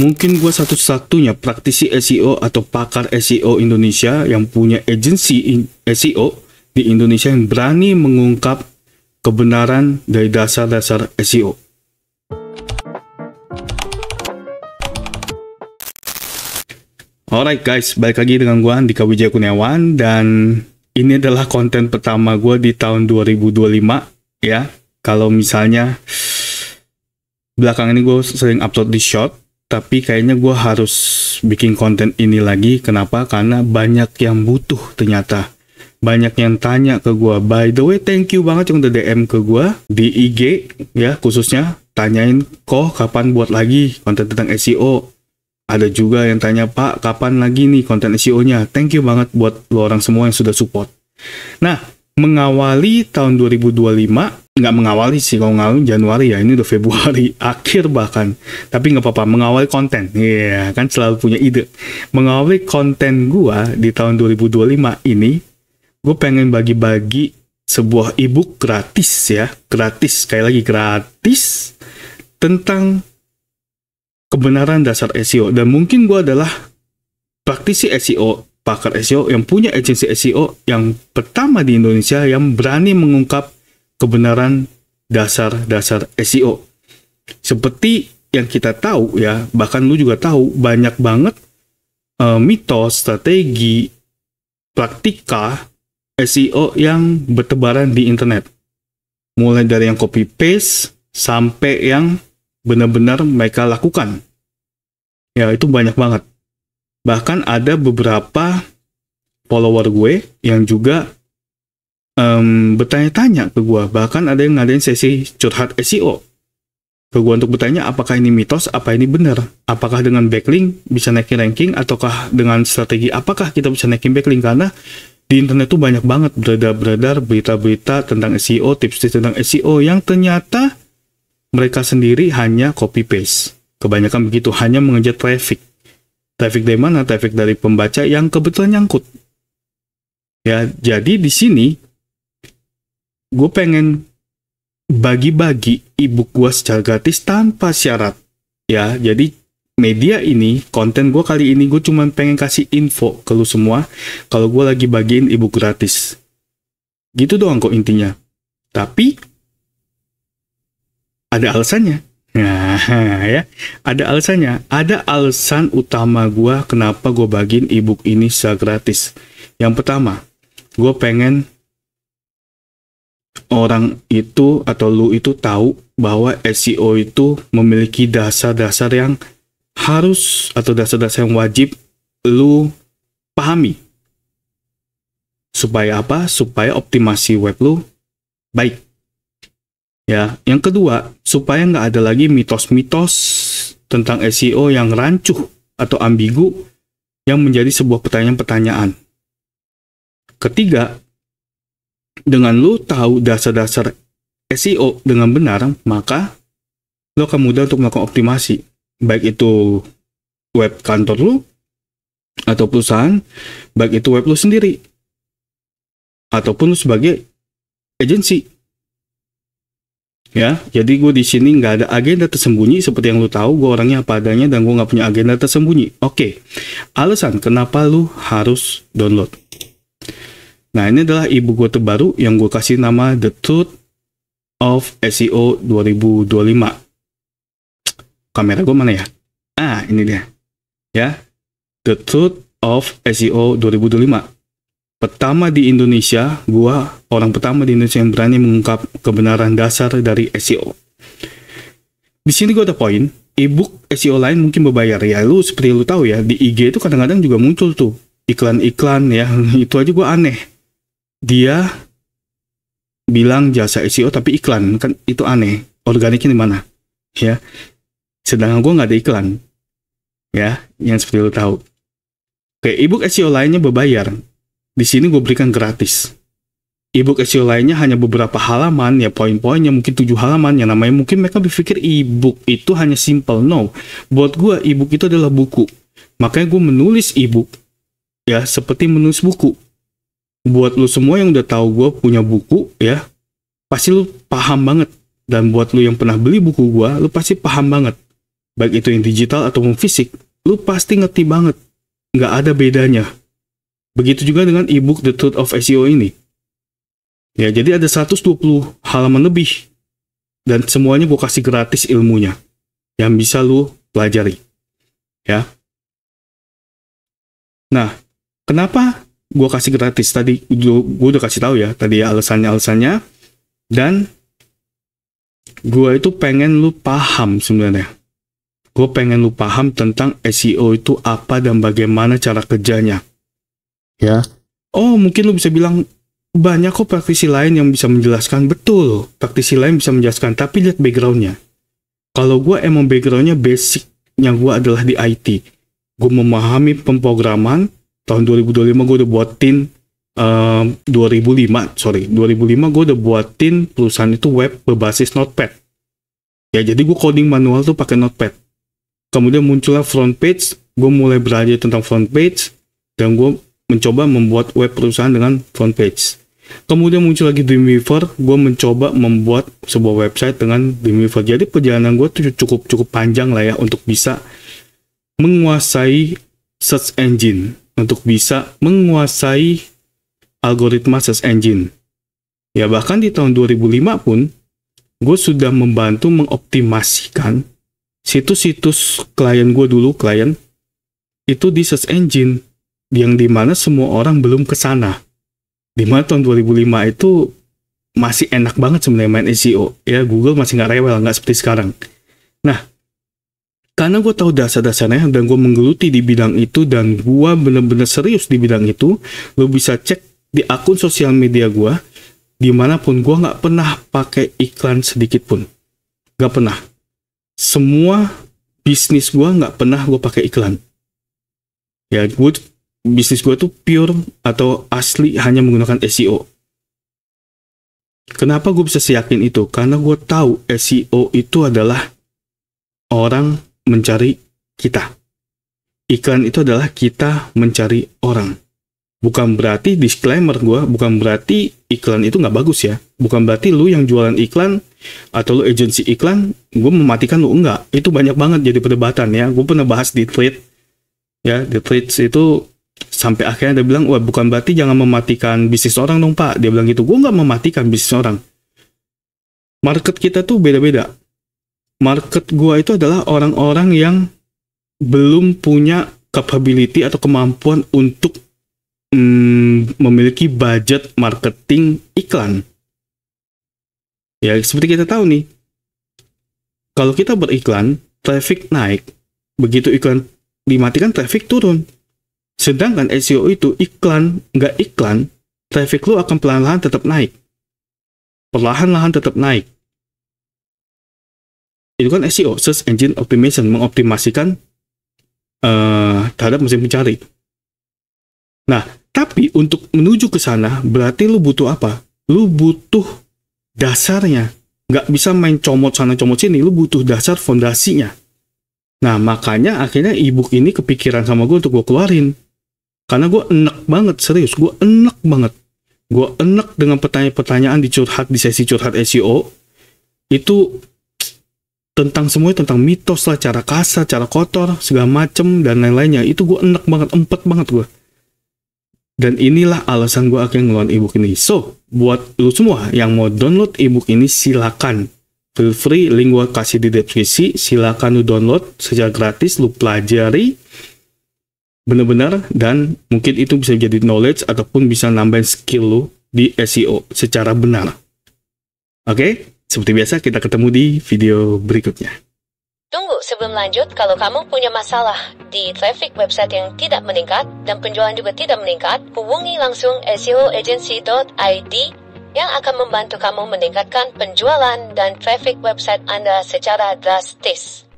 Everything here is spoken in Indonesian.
Mungkin gue satu-satunya praktisi SEO atau pakar SEO Indonesia yang punya agensi SEO di Indonesia yang berani mengungkap kebenaran dari dasar-dasar SEO. Alright guys, balik lagi dengan gue Andika Wijaya Kurniawan, dan ini adalah konten pertama gue di tahun 2025 ya. Kalau misalnya belakangan ini gue sering upload di short, tapi kayaknya gue harus bikin konten ini lagi. Kenapa? Karena banyak yang butuh ternyata. Banyak yang tanya ke gue. By the way, thank you banget yang udah DM ke gue di IG ya, khususnya tanyain kok kapan buat lagi konten tentang SEO. Ada juga yang tanya, Pak, kapan lagi nih konten SEO-nya? Thank you banget buat lo orang semua yang sudah support. Nah, mengawali tahun 2025, nggak mengawali sih, kalau ngawali Januari ya, ini udah Februari, akhir bahkan. Tapi nggak apa-apa, mengawali konten. Iya, kan selalu punya ide. Mengawali konten gua di tahun 2025 ini, gue pengen bagi-bagi sebuah ebook gratis ya. Gratis, sekali lagi gratis, tentang kebenaran dasar SEO. Dan mungkin gue adalah praktisi SEO, pakar SEO yang punya agensi SEO yang pertama di Indonesia yang berani mengungkap kebenaran dasar-dasar SEO. Seperti yang kita tahu ya, bahkan lu juga tahu, banyak banget mitos, strategi, praktika SEO yang bertebaran di internet. Mulai dari yang copy paste sampai yang benar-benar mereka lakukan. Ya, itu banyak banget. Bahkan ada beberapa follower gue yang juga bertanya-tanya ke gue. Bahkan ada yang ngadain sesi curhat SEO ke gue untuk bertanya apakah ini mitos, apa ini benar. Apakah dengan backlink bisa naikin ranking, ataukah dengan strategi apakah kita bisa naikin backlink. Karena di internet tuh banyak banget beredar berita-berita tentang SEO, tips-tips tentang SEO yang ternyata mereka sendiri hanya copy paste. Kebanyakan begitu, hanya mengejar traffic. Traffic dari mana? Traffic dari pembaca yang kebetulan nyangkut. Ya, jadi di sini gue pengen bagi-bagi ebook gue secara gratis tanpa syarat. Ya, jadi media ini, konten gue kali ini gue cuma pengen kasih info ke lu semua kalau gue lagi bagiin ebook gratis. Gitu doang kok intinya. Tapi ada alasannya. Nah, ya, ada alasannya. Ada alasan utama gue kenapa gue bagiin ebook ini secara gratis. Yang pertama, gue pengen orang itu atau lu itu tahu bahwa SEO itu memiliki dasar-dasar yang harus atau dasar-dasar yang wajib lu pahami. Supaya apa? Supaya optimasi web lu baik. Ya, yang kedua, supaya nggak ada lagi mitos-mitos tentang SEO yang rancuh atau ambigu yang menjadi sebuah pertanyaan-pertanyaan. Ketiga, dengan lu tahu dasar-dasar SEO dengan benar, maka lu akan mudah untuk melakukan optimasi. Baik itu web kantor lu, atau perusahaan, baik itu web lu sendiri, ataupun lu sebagai agensi. Ya, jadi gue di sini nggak ada agenda tersembunyi. Seperti yang lu tahu, gue orangnya apa adanya dan gue nggak punya agenda tersembunyi. Oke, alasan kenapa lu harus download. Nah, ini adalah ebook gue terbaru yang gue kasih nama The Truth of SEO 2025. Kamera gue mana ya? Ah, ini dia. Ya, The Truth of SEO 2025. Pertama di Indonesia, gua orang pertama di Indonesia yang berani mengungkap kebenaran dasar dari SEO. Di sini gua ada poin, ebook SEO lain mungkin berbayar. Ya, lu seperti lu tahu ya, di IG itu kadang-kadang juga muncul tuh iklan-iklan ya. Itu aja gua aneh. Dia bilang jasa SEO tapi iklan, kan itu aneh. Organiknya di mana? Ya. Sedangkan gua nggak ada iklan. Ya, yang seperti lu tahu. Oke, ebook SEO lainnya berbayar. Di sini gue berikan gratis. Ebook SEO lainnya hanya beberapa halaman, ya poin-poinnya mungkin 7 halaman, yang namanya mungkin mereka berpikir ebook itu hanya simple. No, buat gue ebook itu adalah buku. Makanya gue menulis ebook, ya seperti menulis buku. Buat lu semua yang udah tahu gue punya buku, ya pasti lu paham banget. Dan buat lu yang pernah beli buku gue, lu pasti paham banget baik itu yang digital ataupun fisik, lu pasti ngerti banget. Nggak ada bedanya. Begitu juga dengan ebook The Truth of SEO ini. Ya, jadi ada 120 halaman lebih. Dan semuanya gue kasih gratis ilmunya. Yang bisa lu pelajari. Ya. Nah, kenapa gue kasih gratis? Tadi gue udah kasih tahu ya. Tadi ya alasannya. Dan gue itu pengen lu paham sebenarnya. Gue pengen lu paham tentang SEO itu apa dan bagaimana cara kerjanya. Ya. Oh, mungkin lu bisa bilang, banyak kok praktisi lain yang bisa menjelaskan. Betul, praktisi lain bisa menjelaskan, tapi lihat backgroundnya. Kalau gue emang backgroundnya basicnya gue adalah di IT. Gue memahami pemrograman. Tahun 2025 gue udah buatin 2005 gue udah buatin perusahaan itu web berbasis Notepad. Ya, jadi gue coding manual tuh pakai Notepad. Kemudian muncullah front page, gue mulai belajar tentang front page, dan gue mencoba membuat web perusahaan dengan front page. Kemudian muncul lagi Dreamweaver, gue mencoba membuat sebuah website dengan Dreamweaver. Jadi perjalanan gue tuh cukup panjang lah ya untuk bisa menguasai search engine, untuk bisa menguasai algoritma search engine. Ya, bahkan di tahun 2005 pun, gue sudah membantu mengoptimasikan situs-situs klien gue dulu, itu di search engine, yang dimana semua orang belum ke sana. Dimana tahun 2005 itu masih enak banget sebenarnya main SEO. Ya, Google masih nggak rewel, nggak seperti sekarang. Nah, karena gue tahu dasar-dasarnya dan gue menggeluti di bidang itu dan gue bener-bener serius di bidang itu, lo bisa cek di akun sosial media gue, dimanapun gue nggak pernah pakai iklan sedikit pun. Nggak pernah. Semua bisnis gue nggak pernah gue pakai iklan. Ya, bisnis gue tuh pure atau asli hanya menggunakan SEO. Kenapa gue bisa seyakin itu? Karena gue tahu SEO itu adalah orang mencari kita. Iklan itu adalah kita mencari orang. Bukan berarti disclaimer gue, bukan berarti iklan itu nggak bagus ya. Bukan berarti lu yang jualan iklan atau lu agensi iklan, gue mematikan lu, enggak. Itu banyak banget jadi perdebatan ya. Gue pernah bahas di thread. Ya, di threads itu sampai akhirnya dia bilang, wah bukan berarti jangan mematikan bisnis orang dong pak. Dia bilang gitu. Gue nggak mematikan bisnis orang. Market kita tuh beda-beda. Market gue itu adalah orang-orang yang belum punya capability atau kemampuan untuk memiliki budget marketing iklan. Ya, seperti kita tahu nih, kalau kita beriklan, traffic naik. Begitu iklan dimatikan, traffic turun. Sedangkan SEO itu iklan, nggak iklan, traffic lu akan perlahan-lahan tetap naik. Perlahan-lahan tetap naik. Itu kan SEO, Search Engine Optimization, mengoptimasikan terhadap mesin pencari. Nah, tapi untuk menuju ke sana, berarti lu butuh apa? Lu butuh dasarnya. Nggak bisa main comot sana comot sini, lu butuh dasar fondasinya. Nah, makanya akhirnya ebook ini kepikiran sama gue untuk gue keluarin. Karena gue enek banget, serius, gue enek banget. Gue enek dengan pertanyaan-pertanyaan di sesi curhat SEO. Itu tentang semuanya, tentang mitos lah, cara kasar, cara kotor, segala macem, dan lain-lainnya. Itu gue enek banget, empet banget gue. Dan inilah alasan gue akhirnya ngeluarin ebook ini. So, buat lu semua yang mau download ebook ini, silakan. Feel free, link gue kasih di deskripsi. Silakan lu download secara gratis, lu pelajari benar-benar, dan mungkin itu bisa jadi knowledge ataupun bisa nambahin skill lu di SEO secara benar. Oke, seperti biasa kita ketemu di video berikutnya. Tunggu, sebelum lanjut, kalau kamu punya masalah di traffic website yang tidak meningkat dan penjualan juga tidak meningkat, hubungi langsung seoagency.id yang akan membantu kamu meningkatkan penjualan dan traffic website Anda secara drastis.